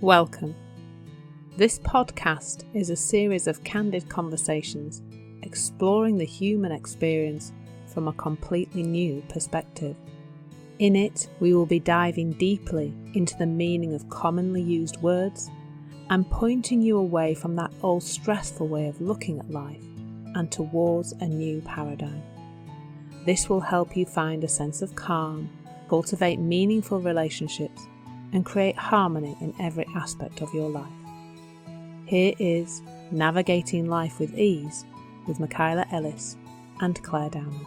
Welcome. This podcast is a series of candid conversations exploring the human experience from a completely new perspective. In it, we will be diving deeply into the meaning of commonly used words and pointing you away from that old stressful way of looking at life and towards a new paradigm. This will help you find a sense of calm, cultivate meaningful relationships, and create harmony in every aspect of your life. Here is Navigating Life with Ease with Michaela, Ellis and Clare Downham.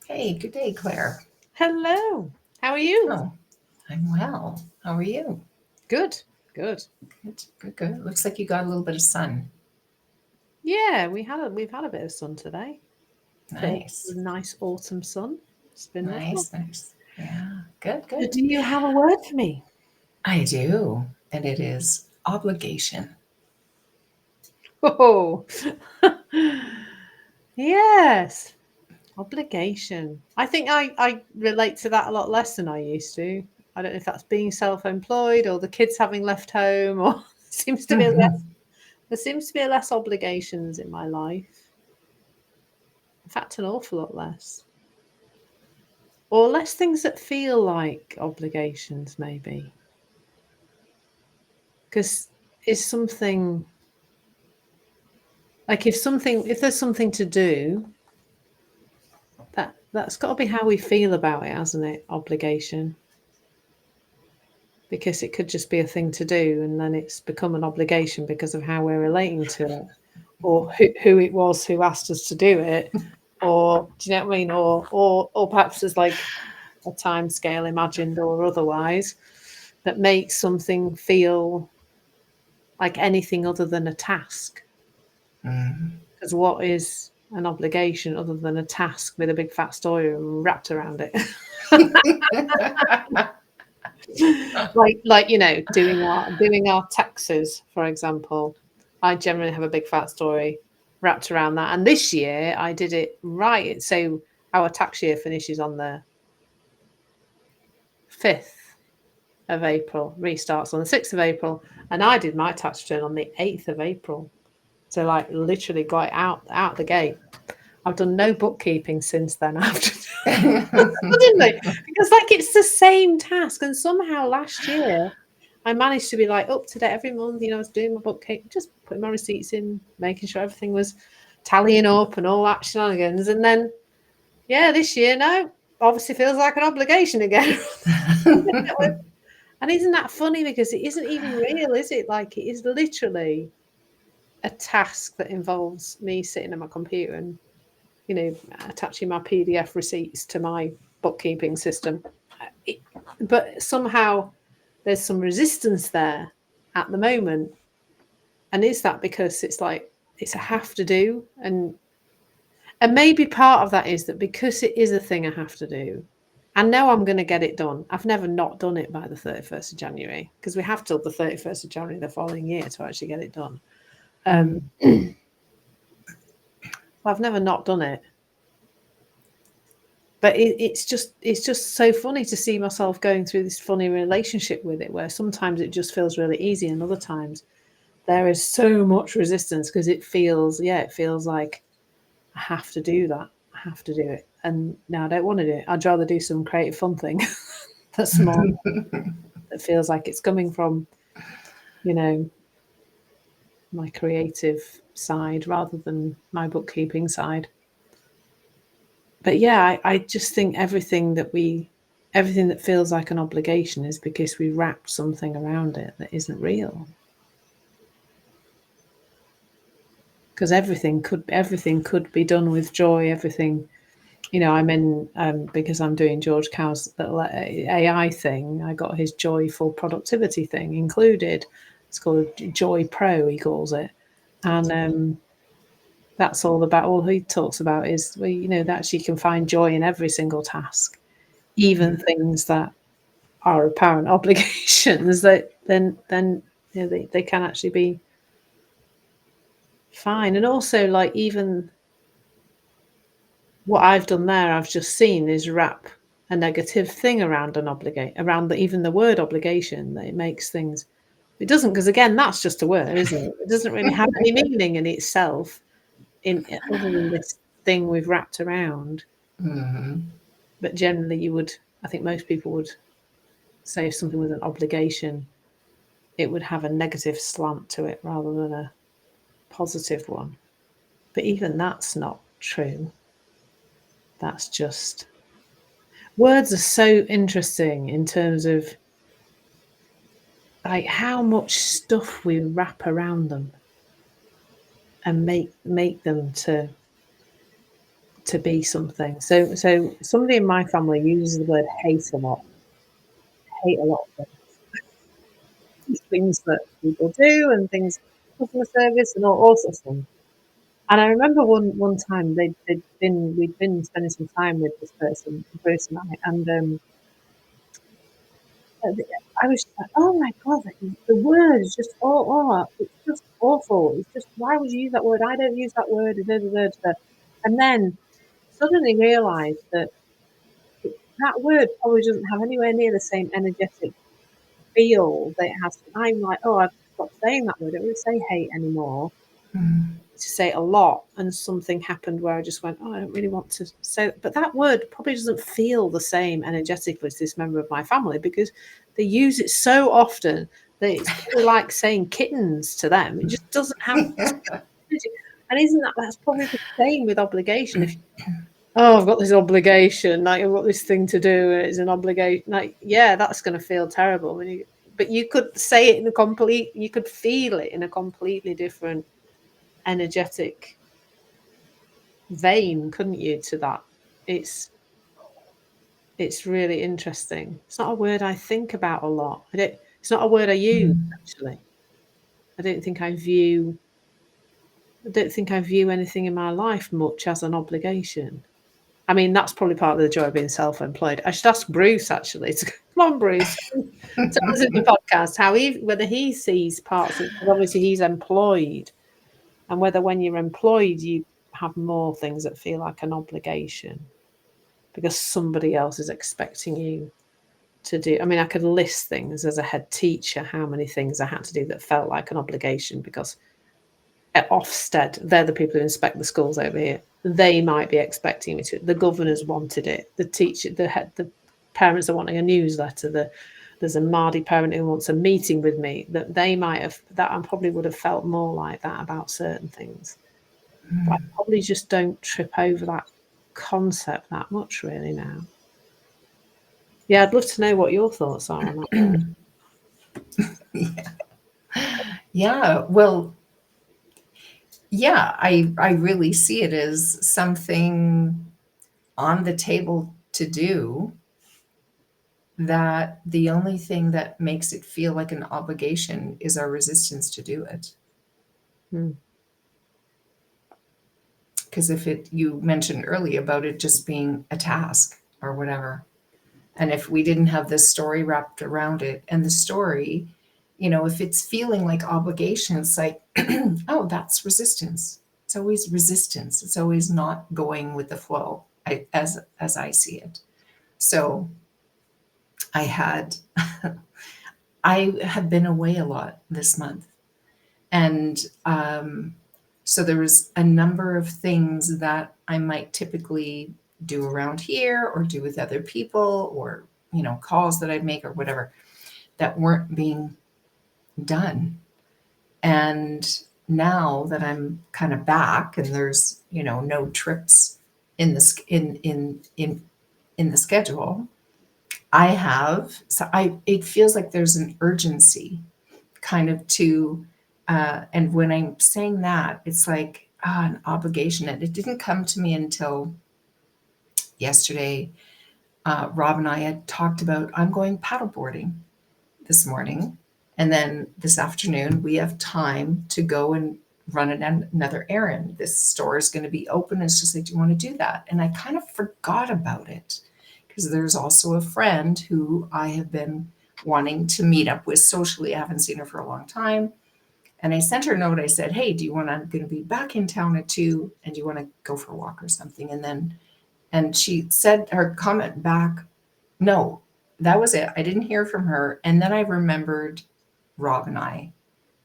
Hey, good day, Clare. Hello. How are you? Oh, I'm well. How are you? Good. Good. Looks like you got a little bit of sun. Yeah, we've had a bit of sun today. Nice. Nice autumn sun. It's been Nice. Yeah, good. Do you have a word for me? I do, and it is obligation. Oh, yes. Obligation. I think I relate to that a lot less than I used to. I don't know if that's being self-employed or the kids having left home, or there seems to be less obligations in my life. In fact, an awful lot less. Or less things that feel like obligations, maybe. Because it's something like if there's something to do, that's got to be how we feel about it, hasn't it? Obligation. Because it could just be a thing to do and then it's become an obligation because of how we're relating to it, or who it was who asked us to do it, or do you know what I mean, or perhaps there's like a time scale imagined or otherwise that makes something feel like anything other than a task. Because what is an obligation other than a task with a big fat story wrapped around it? like doing our taxes, for example. I generally have a big fat story wrapped around that, and this year I did it right. So our tax year finishes on the 5th of April, restarts on the 6th of April, and I did my tax return on the 8th of April. So like literally got it out the gate. I've done no bookkeeping since then after didn't they? Because like it's the same task, and somehow last year I managed to be like up to date every month. I was doing my bookkeeping, just putting my receipts in, making sure everything was tallying up and all that shenanigans. And then this year, no, obviously feels like an obligation again. And isn't that funny? Because it isn't even real, is it? Like it is literally a task that involves me sitting at my computer and attaching my PDF receipts to my bookkeeping system. But somehow there's some resistance there at the moment. And is that because it's like it's a have to do? And maybe part of that is that because it is a thing I have to do, and now I'm going to get it done. I've never not done it by the 31st of January because we have till the 31st of January the following year to actually get it done. I've never not done it. But it's just so funny to see myself going through this funny relationship with it, where sometimes it just feels really easy, and other times there is so much resistance because it feels like I have to do that. I have to do it, and now I don't want to do it. I'd rather do some creative fun thing that's more that feels like it's coming from, my creative side rather than my bookkeeping side. But yeah, I just think everything that feels like an obligation is because we wrap something around it that isn't real. Because everything could be done with joy. Everything, I'm in because I'm doing George Cow's little AI thing. I got his joyful productivity thing included. It's called Joy Pro, he calls it, and that's all he talks about is that you can find joy in every single task, even things that are apparent obligations. That then they can actually be fine. And also, like, even what I've done there, I've just seen is wrap a negative thing around even the word obligation, that it makes things. It doesn't, because again, that's just a word, isn't it? It doesn't really have any meaning in itself, other than this thing we've wrapped around. Mm-hmm. But generally, I think most people would say if something was an obligation, it would have a negative slant to it rather than a positive one. But even that's not true. That's just, words are so interesting in terms of like how much stuff we wrap around them and make them to be something. So somebody in my family uses the word hate a lot. Hate a lot of things that people do and things, customer service and all sorts of things. And I remember one time we'd been spending some time with this person, Bruce and I, and I was just like, oh my god, the word is just it's just awful. It's just, why would you use that word? I don't use that word. Da, da, da, da. And then suddenly realised that that word probably doesn't have anywhere near the same energetic feel that it has. I'm like, oh, I've stopped saying that word. I don't really say hate anymore. To say it a lot, and something happened where I just went, oh, I don't really want to say it. But that word probably doesn't feel the same energetically as this member of my family, because they use it so often that it's probably like saying kittens to them. It just doesn't have. And that's probably the same with obligation. If I've got this obligation, like I've got this thing to do, and it's an obligation, like, yeah, that's going to feel terrible. But you could say it you could feel it in a completely different energetic vein, couldn't you, to that? It's really interesting. It's not a word I think about a lot. It's not a word I use, actually. I don't think I view anything in my life much as an obligation. I mean, that's probably part of the joy of being self-employed. I should ask Bruce, actually. Come on, Bruce. Tell us in the podcast whether he sees parts of, because obviously he's employed, and whether when you're employed you have more things that feel like an obligation because somebody else is expecting you to do. I mean, I could list things as a head teacher, how many things I had to do that felt like an obligation, because at Ofsted, they're the people who inspect the schools over here. They might be expecting me to. The governors wanted it. The teacher, the parents are wanting a newsletter. There's a Mardy parent who wants a meeting with me. That they might have. That I probably would have felt more like that about certain things. But I probably just don't trip over that concept that much really now. Yeah, I'd love to know what your thoughts are on that word. Yeah. Well, yeah, I really see it as something on the table to do, that the only thing that makes it feel like an obligation is our resistance to do it. Because you mentioned earlier about it just being a task or whatever. And if we didn't have this story wrapped around it, and the story, if it's feeling like obligation, it's like, oh, that's resistance. It's always resistance. It's always not going with the flow, as I see it. So I had been away a lot this month. And so there was a number of things that I might typically do around here or do with other people, or, calls that I'd make or whatever, that weren't being done. And now that I'm kind of back and there's, no trips in the schedule, it feels like there's an urgency kind of to, and when I'm saying that, it's like an obligation. And it didn't come to me until yesterday. Rob and I had talked about, I'm going paddleboarding this morning. And then this afternoon, we have time to go and run another errand. This store is going to be open. It's just like, do you want to do that? And I kind of forgot about it, because there's also a friend who I have been wanting to meet up with socially. I haven't seen her for a long time. And I sent her a note. I said, hey, I'm going to be back in town at 2, and do you want to go for a walk or something? And then And she said her comment back, no, that was it. I didn't hear from her. And then I remembered Rob and I,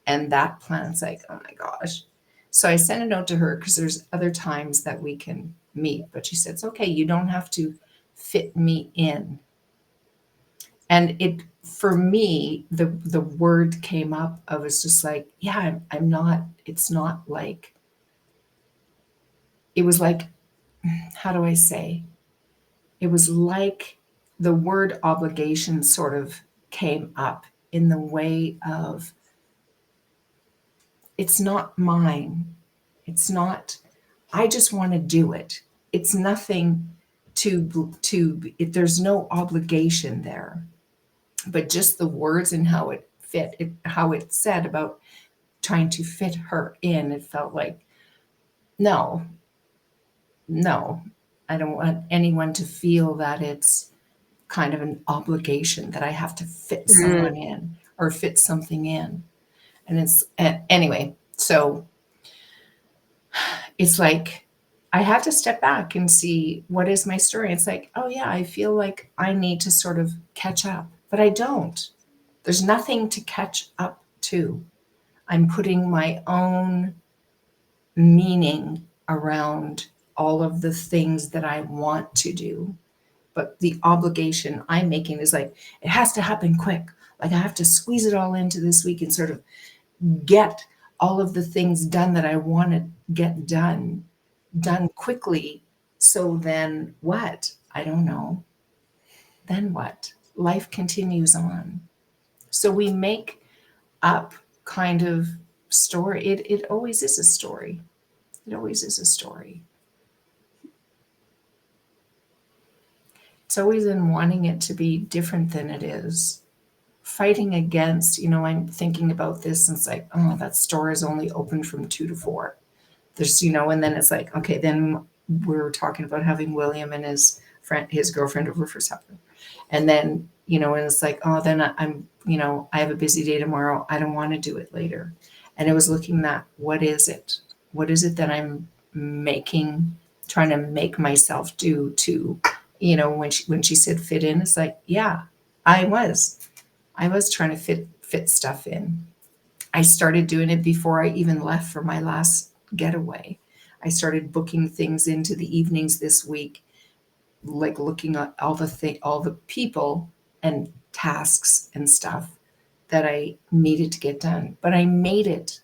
and that plan's like, oh my gosh. So I sent a note to her because there's other times that we can meet, but she said, it's okay. You don't have to fit me in. And it, for me, the word came up. I was just like, yeah, I'm not, it's not like, it was like, how do I say? It was like the word obligation sort of came up in the way of, it's not mine. It's not, I just want to do it. It's nothing there's no obligation there, but just the words and how it fit, how it said about trying to fit her in, it felt like, no, no, I don't want anyone to feel that it's kind of an obligation that I have to fit someone in or fit something in. And it's, anyway, so it's like I had to step back and see what is my story. It's like, oh yeah, I feel like I need to sort of catch up, but I don't. There's nothing to catch up to. I'm putting my own meaning around all of the things that I want to do. But the obligation I'm making is like, it has to happen quick. Like I have to squeeze it all into this week and sort of get all of the things done that I want to get done quickly. So then what? I don't know. Then what? Life continues on. So we make up kind of story. It always is a story. It always is a story. It's always in wanting it to be different than it is. Fighting against, I'm thinking about this and it's like, oh, that store is only open from 2 to 4. There's, and then it's like, okay, then we're talking about having William and his girlfriend over for supper. And then, and it's like, oh, then I'm, I have a busy day tomorrow. I don't want to do it later. And it was looking at, what is it? What is it that I'm trying to make myself do to, when she said fit in, it's like, yeah, I was trying to fit stuff in. I started doing it before I even left for my last getaway. I started booking things into the evenings this week, like looking at all the people and tasks and stuff that I needed to get done. But I made it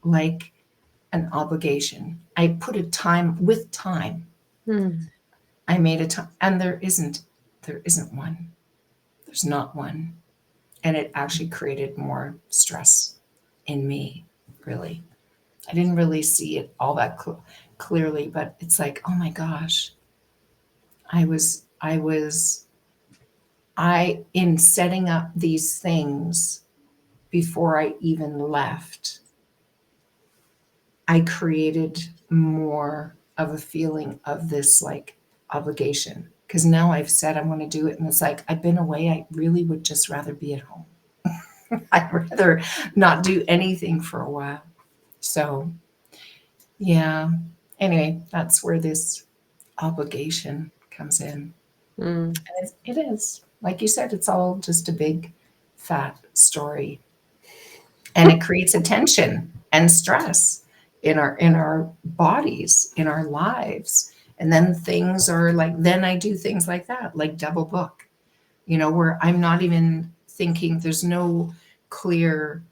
like an obligation. I put a time with time. I made a time, and there isn't one. There's not one. And it actually created more stress in me, really. I didn't really see it all that clearly, but it's like, oh my gosh, in setting up these things before I even left, I created more of a feeling of this like obligation. Because now I've said I want to do it, and it's like, I've been away. I really would just rather be at home. I'd rather not do anything for a while. So, yeah. Anyway, that's where this obligation comes in. And it is, like you said, it's all just a big fat story. And it creates a tension and stress in our bodies, in our lives. And then things are like, then I do things like that, like double book, where I'm not even thinking, there's no clear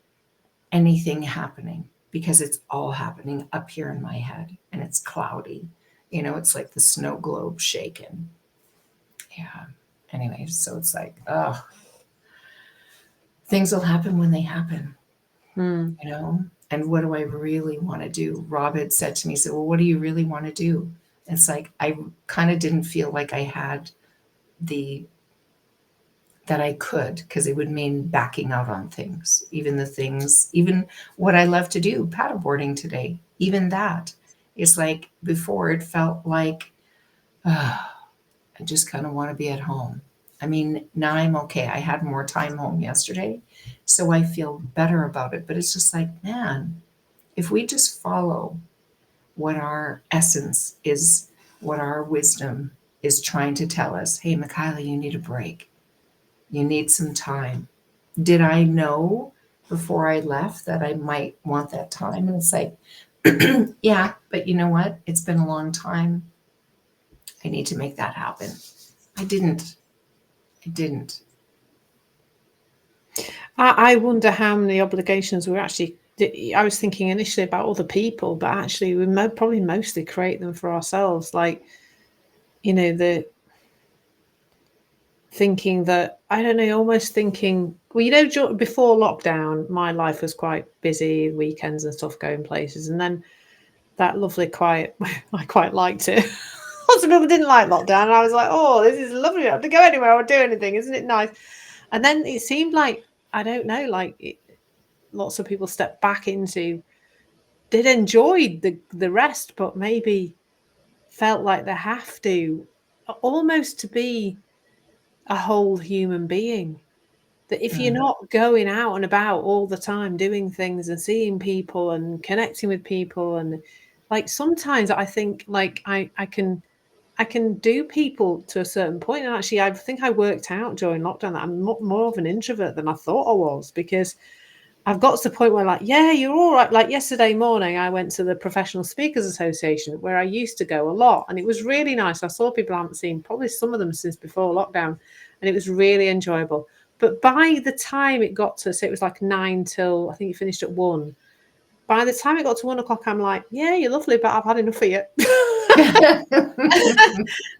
anything happening because it's all happening up here in my head and it's cloudy. It's like the snow globe shaking. Yeah. Anyway, so it's like, oh, things will happen when they happen, And what do I really want to do? Rob had said to me, he said, well, what do you really want to do? It's like, I kind of didn't feel like I had that I could, because it would mean backing out on things, even what I love to do, paddleboarding today, even that is like, before it felt like, I just kind of want to be at home. I mean, now I'm okay. I had more time home yesterday, so I feel better about it. But it's just like, man, if we just follow what our essence is, what our wisdom is trying to tell us, hey, Michaela, you need a break. You need some time. Did I know before I left that I might want that time? And it's like, yeah, but you know what? It's been a long time. I need to make that happen. I didn't. I didn't. I wonder how many obligations we're actually. I was thinking initially about other people, but actually we probably mostly create them for ourselves. Like, the thinking that, I don't know, almost thinking, well, before lockdown, my life was quite busy, weekends and stuff, going places, and then that lovely quiet, I quite liked it. Lots of people didn't like lockdown, and I was like, oh, this is lovely, I don't have to go anywhere or do anything, isn't it nice? And then it seemed like, I don't know, lots of people stepped back into, did enjoy the rest, but maybe felt like they have to, almost to be a whole human being. That if you're not going out and about all the time doing things and seeing people and connecting with people, and like sometimes I think like I can do people to a certain point. And actually I think I worked out during lockdown that I'm more of an introvert than I thought I was, because I've got to the point where, like, yeah, you're all right. Like yesterday morning, I went to the Professional Speakers Association where I used to go a lot. And it was really nice. I saw people I haven't seen, probably some of them since before lockdown. And it was really enjoyable. But by the time it got to, say it was like 9 till, I think you finished at 1. By the time it got to 1 o'clock, I'm like, yeah, you're lovely, but I've had enough of you.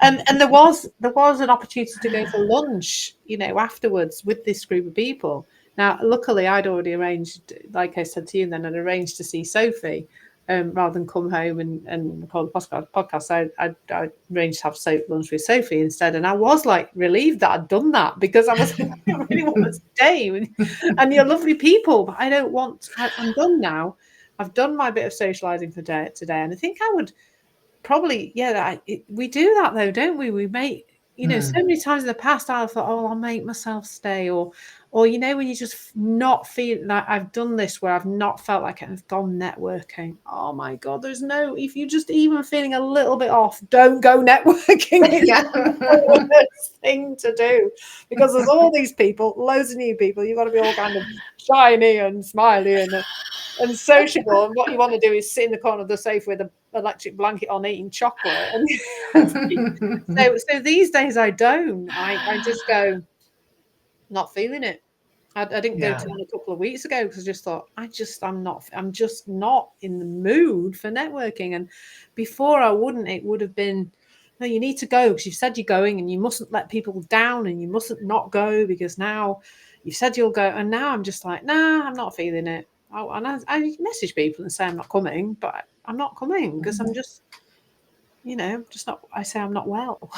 and there was an opportunity to go for lunch, afterwards with this group of people. Now, luckily, I'd already arranged, like I said to you, and then I'd arranged to see Sophie, rather than come home and record the podcast. So I arranged to have lunch with Sophie instead. And I was like relieved that I'd done that, because I really want to stay. And you're lovely people, but I don't want. I'm done now. I've done my bit of socialising for today, and I think I would probably, we do that though, don't we? We make, so many times in the past I thought, oh, I'll make myself stay, or when you just not feel like, I've done this where I've not felt like I've gone networking. Oh my God, if you're just even feeling a little bit off, don't go networking. It's the worst thing to do, because there's all these people, loads of new people. You've got to be all kind of shiny and smiley and sociable, and what you want to do is sit in the corner of the sofa with an electric blanket on, eating chocolate. So these days I don't. I just go, not feeling it. I didn't go to one a couple of weeks ago because I just thought, I'm just not in the mood for networking. And before it would have been, no, you need to go because you've said you're going, and you mustn't let people down, and you mustn't not go because now you've said you'll go. And now I'm just like, nah, I'm not feeling it. And I message people and say I'm not coming, but I'm not coming because I'm just, just not. I say I'm not well.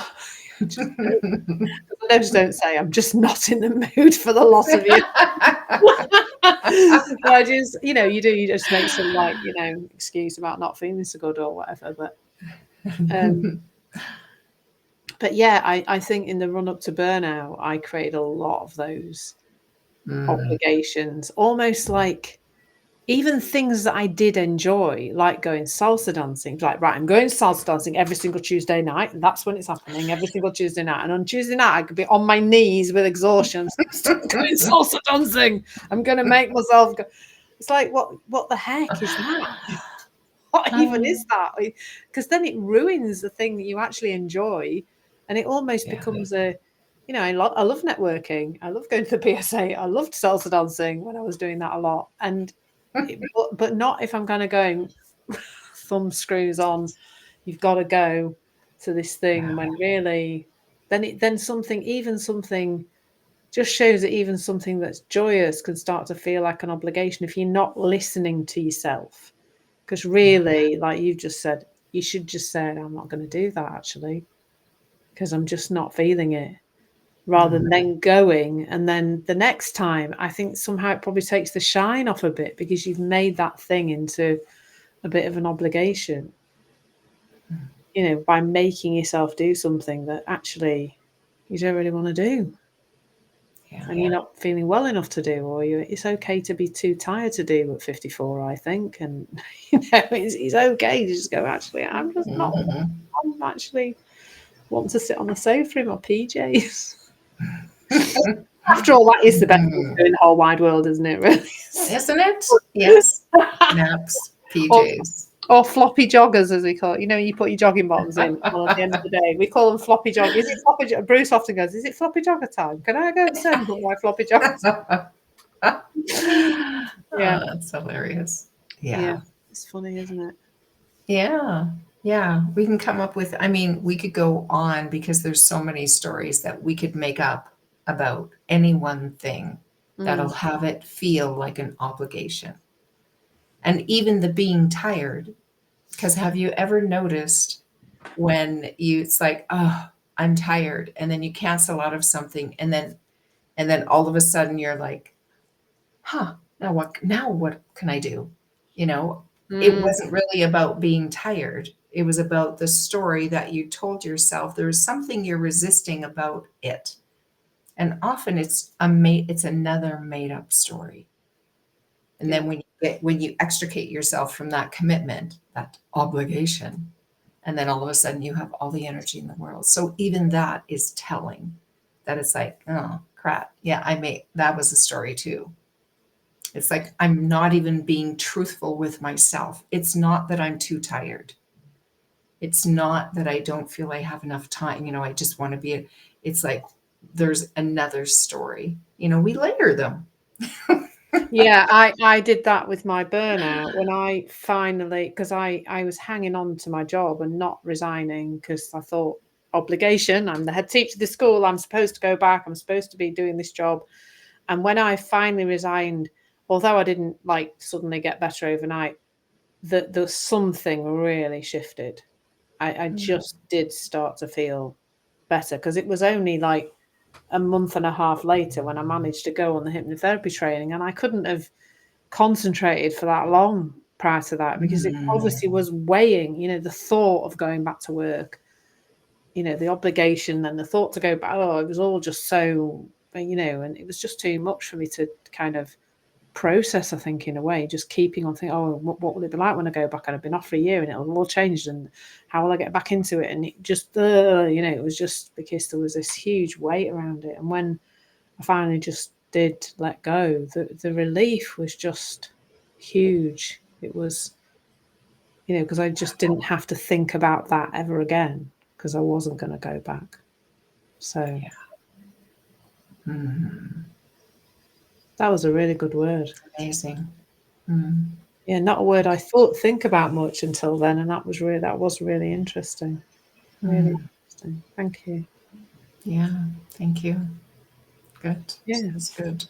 I just don't say I'm just not in the mood for the loss of you. I just, you just make some excuse about not feeling so good or whatever. But yeah, I think in the run up to burnout, I created a lot of those obligations, almost like even things that I did enjoy, like going salsa dancing. Like, right, I'm going salsa dancing every single Tuesday night, and that's when it's happening, every single Tuesday night. And on Tuesday night, I could be on my knees with exhaustion, going salsa dancing. I'm going to make myself go. It's like, what the heck is that? What even is that? Because then it ruins the thing that you actually enjoy, and it almost becomes a, I love networking. I love going to the PSA. I loved salsa dancing when I was doing that a lot, but not if I'm kind of going thumb screws on. You've got to go to this thing when really, then something just shows that even something that's joyous can start to feel like an obligation if you're not listening to yourself. Because really, like you've just said, you should just say, I'm not going to do that actually, because I'm just not feeling it. Rather than going, and then the next time, I think somehow it probably takes the shine off a bit because you've made that thing into a bit of an obligation, by making yourself do something that actually you don't really want to do. And you're not feeling well enough to do, or it's okay to be too tired to do at 54, I think. And, it's okay to just go, actually, I'm just not, I'm actually, wanting to sit on the sofa in my PJs. After all, that is the best thing to do in the whole wide world, isn't it, really? Isn't it? Yes. Naps, PJs. Or floppy joggers, as we call it. You know, you put your jogging bottoms in at the end of the day. We call them floppy joggers. Is it floppy? Bruce often goes, "Is it floppy jogger time? Can I go upstairs and put my floppy joggers?" Yeah, That's hilarious. yeah, Yeah. it's funny, isn't it? Yeah. Yeah. We can come up with, I mean, we could go on because there's so many stories that we could make up about any one thing that'll have it feel like an obligation. And even the being tired, because have you ever noticed when it's like, oh, I'm tired, and then you cancel out of something, and then all of a sudden you're like, huh, now what can I do? You know, it wasn't really about being tired. It was about the story that you told yourself. There was something you're resisting about it. And often it's another made up story. And then when you extricate yourself from that commitment, that obligation, and then all of a sudden you have all the energy in the world. So even that is telling that it's like, oh crap. Yeah, that was a story too. It's like I'm not even being truthful with myself. It's not that I'm too tired. It's not that I don't feel I have enough time. I just want to be. It's like there's another story. We layer them. Yeah, I did that with my burnout when I finally, because I was hanging on to my job and not resigning because I thought obligation. I'm the head teacher of the school. I'm supposed to go back. I'm supposed to be doing this job. And when I finally resigned, although I didn't like suddenly get better overnight, the something really shifted. I just did start to feel better because it was only like a month and a half later when I managed to go on the hypnotherapy training, and I couldn't have concentrated for that long prior to that because it Mm. obviously was weighing, the thought of going back to work, the obligation and the thought to go back. Oh, it was all just so, and it was just too much for me to kind of process, I think, in a way, just keeping on thinking, oh, what will it be like when I go back? And I've been off for a year and it'll all changed, and how will I get back into it? And it just, it was just because there was this huge weight around it. And when I finally just did let go, the relief was just huge. It was, because I just didn't have to think about that ever again because I wasn't going to go back. So that was a really good word. Amazing. Yeah, not a word I think about much until then, and that was really interesting. Really interesting. Thank you. Yeah, thank you. Good. Yeah. That's good.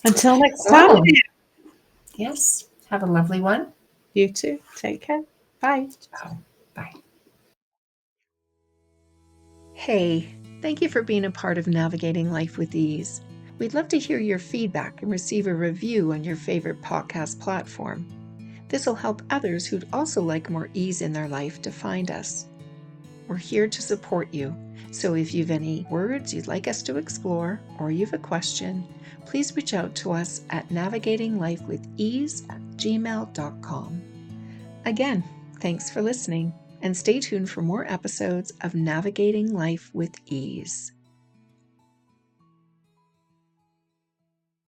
Until next time. Yes. Have a lovely one. You too. Take care. Bye. Oh, bye. Hey, thank you for being a part of Navigating Life with Ease. We'd love to hear your feedback and receive a review on your favorite podcast platform. This will help others who'd also like more ease in their life to find us. We're here to support you, so if you've any words you'd like us to explore or you've a question, please reach out to us at navigatinglifewithease@gmail.com. Again, thanks for listening, and stay tuned for more episodes of Navigating Life with Ease.